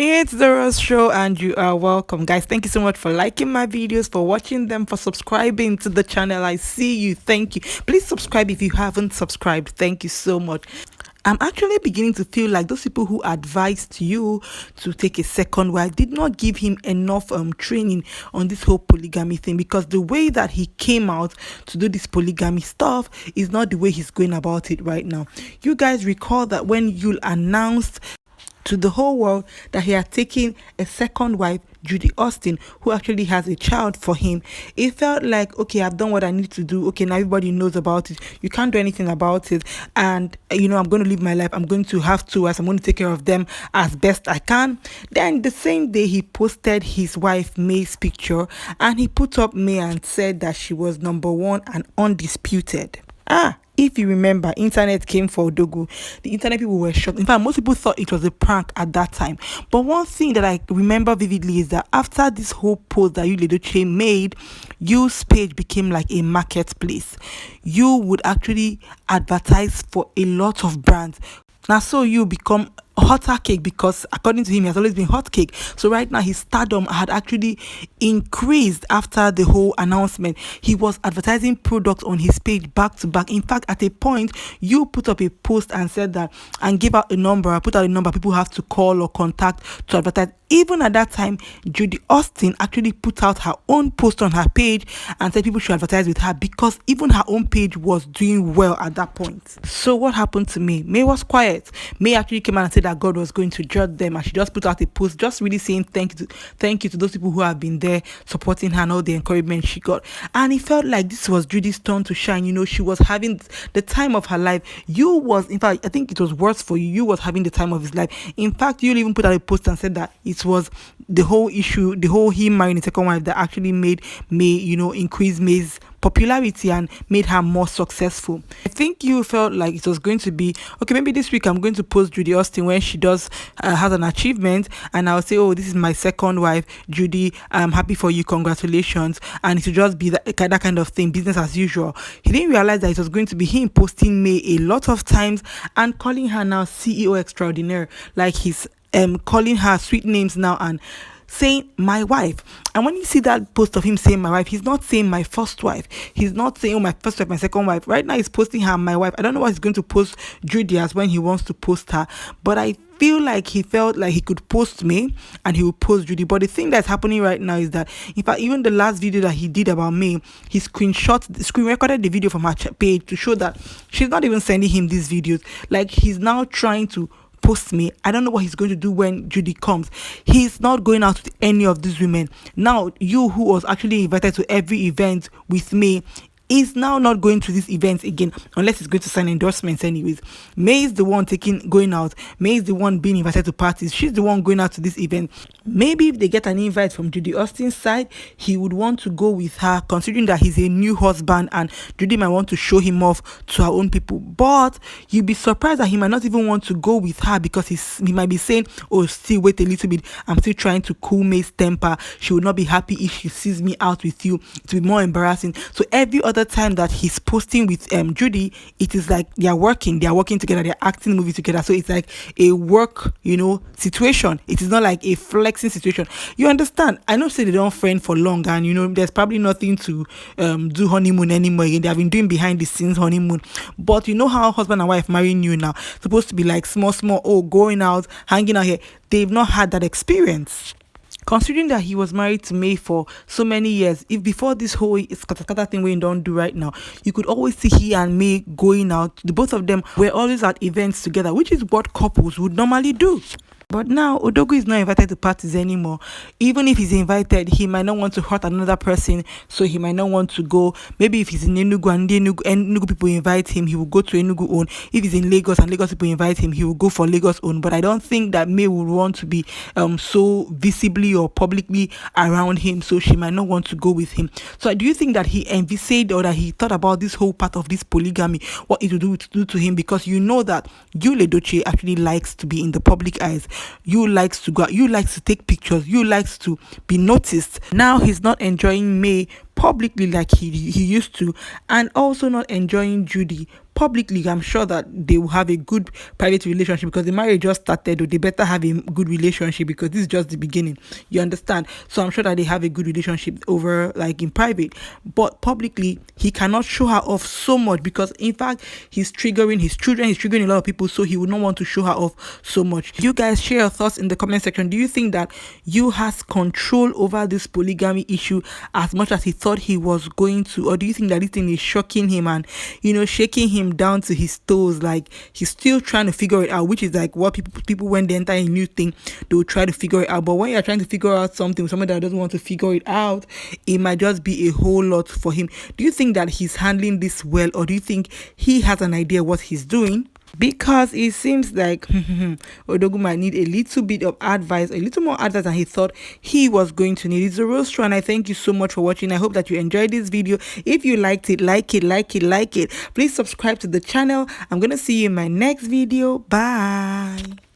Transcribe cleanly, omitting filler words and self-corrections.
It's the Rose Show, and you are welcome, guys. Thank you so much for liking my videos, for watching them, for subscribing to the channel. I see you. Thank you. Please subscribe if you haven't subscribed. Thank you so much. I'm actually beginning to feel like those people who advised you to take a second wife did not give him enough training on this whole polygamy thing, because the way that he came out to do this polygamy stuff is not the way he's going about it right now. You guys recall that when Yul announced to the whole world that he had taken a second wife, Judy Austin, who actually has a child for him, it felt like, okay, I've done what I need to do. Okay, now everybody knows about it. You can't do anything about it. And, I'm going to live my life. I'm going to have two wives. I'm going to take care of them as best I can. Then the same day, he posted his wife May's picture, and he put up May and said that she was number one and undisputed. If you remember, internet came for Odogu. The internet people were shocked. In fact, most people thought it was a prank at that time. But one thing that I remember vividly is that after this whole post that Yul Edochie made, Yul's page became like a marketplace. You would actually advertise for a lot of brands. Now, so you become hotter cake, because according to him, he has always been hot cake. So right now his stardom had actually increased after the whole announcement. He was advertising products on his page back to back. In fact, at a point, you put up a post and said that, and gave out a number, put out a number people have to call or contact to advertise. Even at that time, Judy Austin actually put out her own post on her page and said people should advertise with her, because even her own page was doing well at that point. So what happened to May? May was quiet. May actually came out and said that God was going to judge them, and she just put out a post just really saying thank you to those people who have been there supporting her and all the encouragement she got. And it felt like this was Judy's turn to shine. She was having the time of her life. You was, in fact, I think it was worse for you. You was having the time of his life. In fact, you even put out a post and said that it was the whole issue, the whole him marrying a second wife, that actually made May, increase May's popularity and made her more successful. I think you felt like it was going to be, okay, maybe this week I'm going to post Judy Austin when she does has an achievement, and I'll say, oh, this is my second wife, Judy, I'm happy for you, congratulations. And it should just be that kind of thing, business as usual. He didn't realize that it was going to be him posting May a lot of times and calling her now CEO extraordinaire, like he's calling her sweet names now and saying my wife. And when you see that post of him saying my wife, he's not saying my first wife. He's not saying, oh, my first wife, my second wife. Right now he's posting her my wife. I don't know what he's going to post Judy as when he wants to post her, but I feel like he felt like he could post me and he would post Judy. But the thing that's happening right now is that, in fact, even the last video that he did about me, he screen recorded the video from her page to show that she's not even sending him these videos. Like, he's now trying to post me. I don't know what he's going to do when Judy comes. He's not going out with any of these women. Now, you who was actually invited to every event with me is now not going to these events again, unless he's going to sign endorsements anyways. May is the one going out. May is the one being invited to parties. She's the one going out to this event. Maybe if they get an invite from Judy Austin's side, he would want to go with her, considering that he's a new husband and Judy might want to show him off to her own people. But you'd be surprised that he might not even want to go with her, because he might be saying, oh, still wait a little bit, I'm still trying to cool May's temper. She would not be happy if she sees me out with you. It will be more embarrassing. So every other time that he's posting with Judy, it is like they're working together, they're acting movies together. So it's like a work situation. It is not like a flexing situation. You understand? I know, say they don't friend for long, and there's probably nothing to do honeymoon anymore again. They have been doing behind the scenes honeymoon, but you know how husband and wife marrying you now supposed to be like small, oh, going out, hanging out here. They've not had that experience. Considering that he was married to May for so many years, if before this whole scatter thing we don't do right now, you could always see he and May going out. The both of them were always at events together, which is what couples would normally do. But now Odogu is not invited to parties anymore. Even if he's invited, he might not want to hurt another person, so he might not want to go. Maybe if he's in Enugu and Enugu people invite him, he will go to Enugu own. If he's in Lagos and Lagos people invite him, he will go for Lagos own. But I don't think that May would want to be so visibly or publicly around him, so she might not want to go with him. So do you think that he envisaged, or that he thought about this whole part of this polygamy, what it would do to him? Because you know that Yul Edochie actually likes to be in the public eyes. You likes to go out, you likes to take pictures, you likes to be noticed. Now he's not enjoying May publicly like he used to, and also not enjoying Judy publicly, I'm sure that they will have a good private relationship, because the marriage just started, or they better have a good relationship, because this is just the beginning. You understand? So I'm sure that they have a good relationship over, like, in private. But publicly, he cannot show her off so much, because in fact he's triggering his children, he's triggering a lot of people, so he would not want to show her off so much. You guys share your thoughts in the comment section. Do you think that you has control over this polygamy issue as much as he thought he was going to, or do you think that this thing is shocking him and, you know, shaking him down to his toes, like he's still trying to figure it out, which is like what people when they enter a new thing, they will try to figure it out. But when you're trying to figure out something with someone that doesn't want to figure it out, it might just be a whole lot for him. Do you think that he's handling this well, or do you think he has an idea what he's doing? Because it seems like Odogu might need a little bit of advice, a little more advice than he thought he was going to need. It's a real strong. I thank you so much for watching. I hope that you enjoyed this video. If you liked it, like it. Please subscribe to the channel. I'm gonna see you in my next video. Bye.